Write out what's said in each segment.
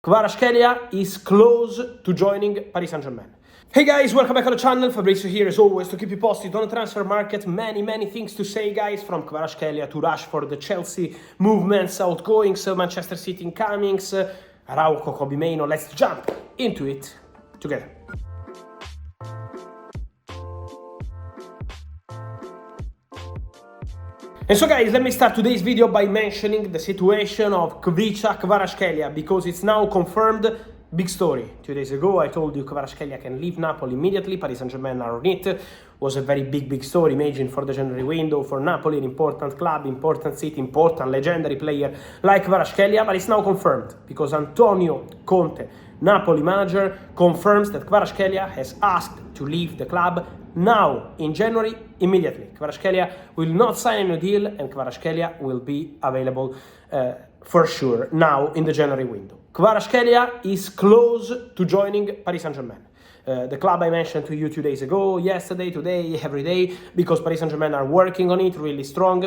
Kvaratskhelia is close to joining Paris Saint-Germain. Hey guys, welcome back to the channel. Fabrizio here as always to keep you posted on the transfer market. Many things to say, guys, from Kvaratskhelia to Rashford, the Chelsea movements, outgoings, Manchester City incomings, Araujo, Mainoo. Let's jump into it together. And so guys, let me start today's video by mentioning the situation of Kvaratskhelia, because it's now confirmed. Big story. 2 days ago I told you Kvaratskhelia can leave Napoli immediately. Paris Saint-Germain are on it. Was a very big story. Imagine for the January window, for Napoli, an important club, important city, important legendary player like Kvaratskhelia, but it's now confirmed because Antonio Conte, Napoli manager, confirms that Kvaratskhelia has asked to leave the club now in January immediately. Kvaratskhelia will not sign a new deal and Kvaratskhelia will be available for sure now in the January window. Kvaratskhelia is close to joining Paris Saint-Germain. The club I mentioned to you 2 days ago, yesterday, today, every day, because Paris Saint-Germain are working on it really strong,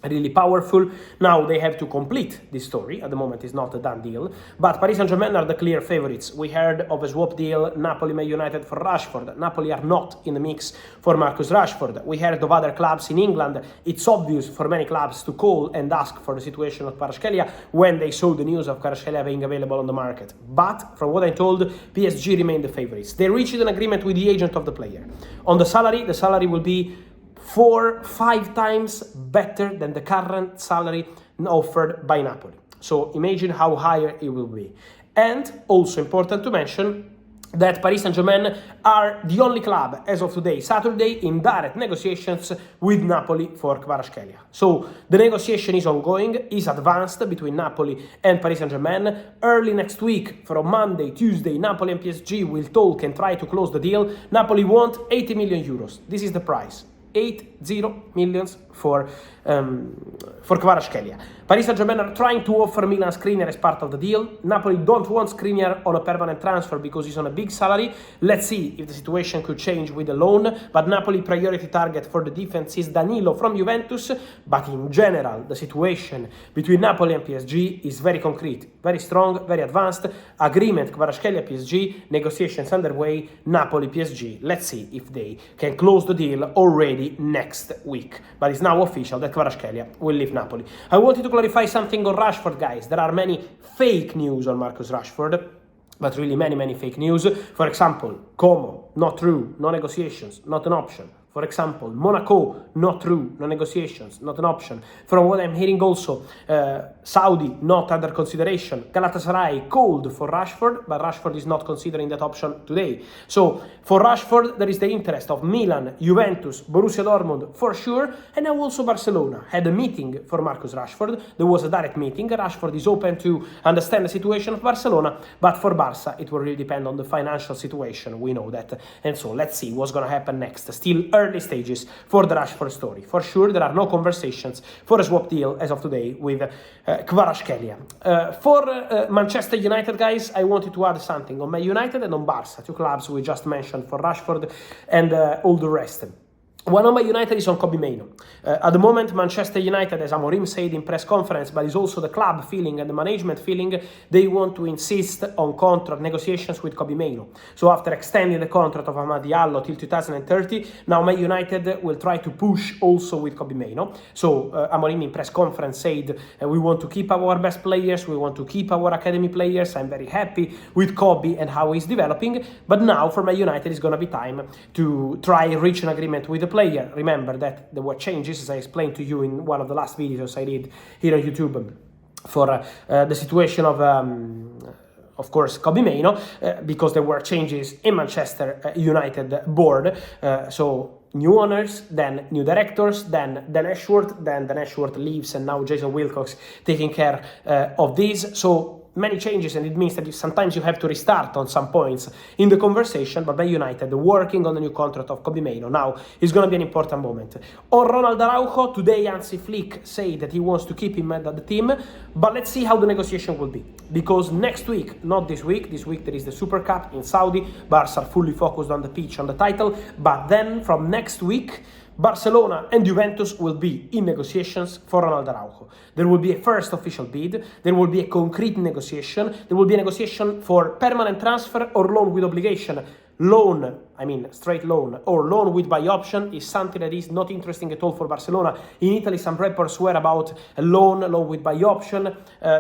really powerful. Now they have to complete this story. At the moment it's not a done deal, but Paris Saint-Germain are the clear favorites. We heard of a swap deal, Napoli Man United for Rashford. Napoli are not in the mix for Marcus Rashford. We heard of other clubs in England. It's obvious for many clubs to call and ask for the situation of Kvaratskhelia when they saw the news of Kvaratskhelia being available on the market. But from what I told, PSG remain the favorites. They reached an agreement with the agent of the player. On the salary will be 4-5 times better than the current salary offered by Napoli. So imagine how higher it will be. And also important to mention that Paris Saint-Germain are the only club as of today, Saturday, in direct negotiations with Napoli for Kvaratskhelia. So the negotiation is ongoing, is advanced between Napoli and Paris Saint-Germain. Early next week, from Monday, Tuesday, Napoli and PSG will talk and try to close the deal. Napoli want 80 million euros. This is the price. 80 millions for Kvaratskhelia. Paris Saint-Germain are trying to offer Milan Skriniar as part of the deal. Napoli don't want Skriniar on a permanent transfer because he's on a big salary. Let's see if the situation could change with the loan, but Napoli priority target for the defense is Danilo from Juventus. But in general, the situation between Napoli and PSG is very concrete, very strong, very advanced. Agreement Kvaratskhelia PSG, negotiations underway, Napoli PSG. Let's see if they can close the deal already next week. But it's now official that Kvaratskhelia will leave Napoli. I wanted to clarify something on Rashford, guys. There are many fake news on Marcus Rashford, but really many fake news. For example, Como, not true, no negotiations, not an option. For example, Monaco, not true, no negotiations, not an option. From what I'm hearing also, Saudi, not under consideration. Galatasaray, called for Rashford, but Rashford is not considering that option today. So, for Rashford, there is the interest of Milan, Juventus, Borussia Dortmund, for sure, and now also Barcelona had a meeting for Marcus Rashford. There was a direct meeting. Rashford is open to understand the situation of Barcelona, but for Barca, it will really depend on the financial situation. We know that. And so, let's see what's going to happen next. Still early stages for the Rashford story. For sure, there are no conversations for a swap deal as of today with Kvaratskhelia. For Manchester United, guys, I wanted to add something on Man United and on Barca, two clubs we just mentioned for Rashford and all the rest. One on Man United is on Mainoo. At the moment, Manchester United, as Amorim said in press conference, but is also the club feeling and the management feeling, they want to insist on contract negotiations with Mainoo. So after extending the contract of Amad Diallo till 2030, now Man United will try to push also with Mainoo. So Amorim in press conference said, we want to keep our best players, we want to keep our academy players. I'm very happy with Kobe and how he's developing, but now for Man United it's going to be time to try and reach an agreement with the player. Remember that there were changes, as I explained to you in one of the last videos I did here on YouTube, for the situation of course, Mainoo, because there were changes in Manchester United board. So new owners, then new directors, then Dan Ashworth leaves, and now Jason Wilcox taking care of this. So many changes, and it means that sometimes you have to restart on some points in the conversation, but Man United working on the new contract of Mainoo now is going to be an important moment. On Ronald Araujo, today Hansi Flick said that he wants to keep him at the team, but let's see how the negotiation will be, because next week, not this week there is the Super Cup in Saudi, Barca are fully focused on the pitch, on the title, but then from next week Barcelona and Juventus will be in negotiations for Ronald Araujo. There will be a first official bid, there will be a concrete negotiation, there will be a negotiation for permanent transfer or loan with obligation. Loan, I mean straight loan, or loan with buy option is something that is not interesting at all for Barcelona. In Italy, some reports were about a loan with buy option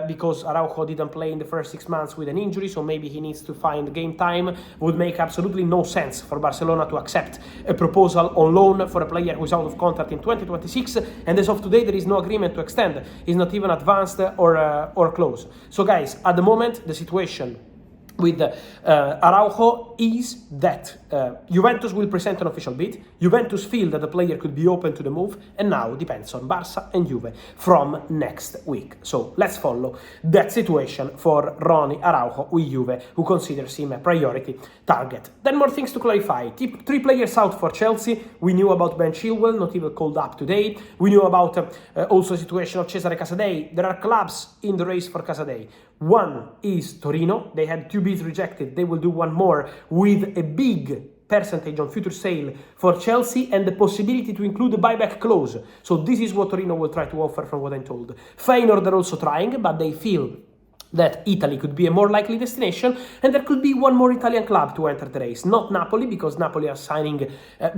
because Araujo didn't play in the first 6 months with an injury, so maybe he needs to find game time. Would make absolutely no sense for Barcelona to accept a proposal on loan for a player who is out of contract in 2026, and as of today there is no agreement to extend. It's not even advanced or close. So guys, at the moment the situation with Araujo is that Juventus will present an official bid. Juventus feel that the player could be open to the move, and now depends on Barca and Juve from next week. So let's follow that situation for Ronnie Araujo with Juve, who considers him a priority target. Then more things to clarify. 3 players out for Chelsea. We knew about Ben Chilwell, not even called up today. We knew about also the situation of Cesare Casadei. There are clubs in the race for Casadei. One is Torino. They had 2 bids rejected. They will do one more with a big percentage on future sale for Chelsea and the possibility to include a buyback clause. So this is what Torino will try to offer from what I'm told. Feyenoord are also trying, but they feel that Italy could be a more likely destination, and there could be one more Italian club to enter the race. Not Napoli, because Napoli are signing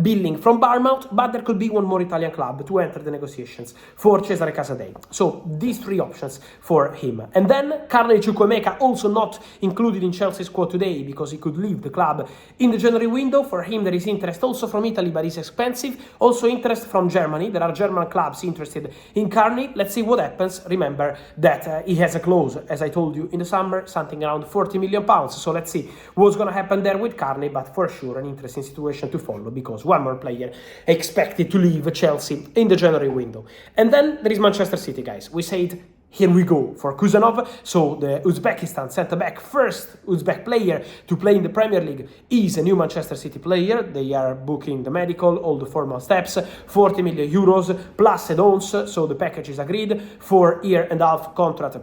billing from Bournemouth, but there could be one more Italian club to enter the negotiations for Cesare Casadei. So these 3 options for him. And then Carney Chukwuemeka, also not included in Chelsea's squad today because he could leave the club in the January window. For him there is interest also from Italy, but it's expensive. Also interest from Germany. There are German clubs interested in Carney. Let's see what happens. Remember that he has a clause, as I told you, in the summer, something around 40 million pounds. So let's see what's going to happen there with Carney, but for sure an interesting situation to follow because one more player expected to leave Chelsea in the January window. And then there is Manchester City, guys. We said here we go for Kuzanov. So the Uzbekistan centre-back, first Uzbek player to play in the Premier League, is a new Manchester City player. They are booking the medical, all the formal steps, 40 million euros plus add-ons. So the package is agreed, 4.5-year contract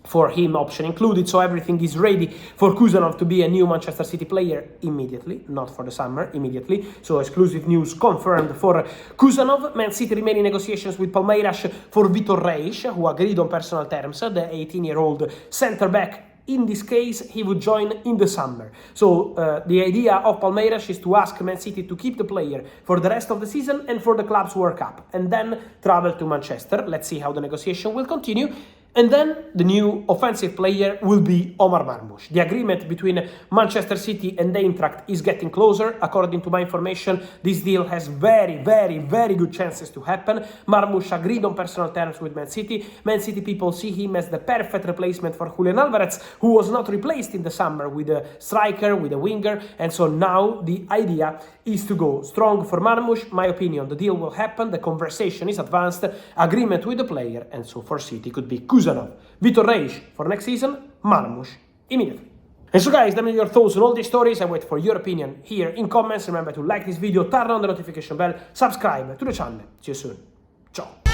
for him, option included, so everything is ready for Kuzanov to be a new Manchester City player immediately, not for the summer, immediately. So exclusive news confirmed for Kuzanov. Man City remain in negotiations with Palmeiras for Vitor Reis, who agreed on personal terms, the 18-year-old centre-back. In this case, he would join in the summer. So the idea of Palmeiras is to ask Man City to keep the player for the rest of the season and for the club's World Cup, and then travel to Manchester. Let's see how the negotiation will continue. And then the new offensive player will be Omar Marmoush. The agreement between Manchester City and the Eintracht is getting closer. According to my information, this deal has very, very, very good chances to happen. Marmoush agreed on personal terms with Man City. Man City people see him as the perfect replacement for Julian Alvarez, who was not replaced in the summer with a striker, with a winger. And so now the idea is to go strong for Marmoush. My opinion, the deal will happen. The conversation is advanced. Agreement with the player. And so for City could be Kuzanov, Vitor Reis for next season, Marmoush immediately. And so guys, let me know your thoughts on all these stories. I wait for your opinion here in comments. Remember to like this video, turn on the notification bell, subscribe to the channel. See you soon. Ciao.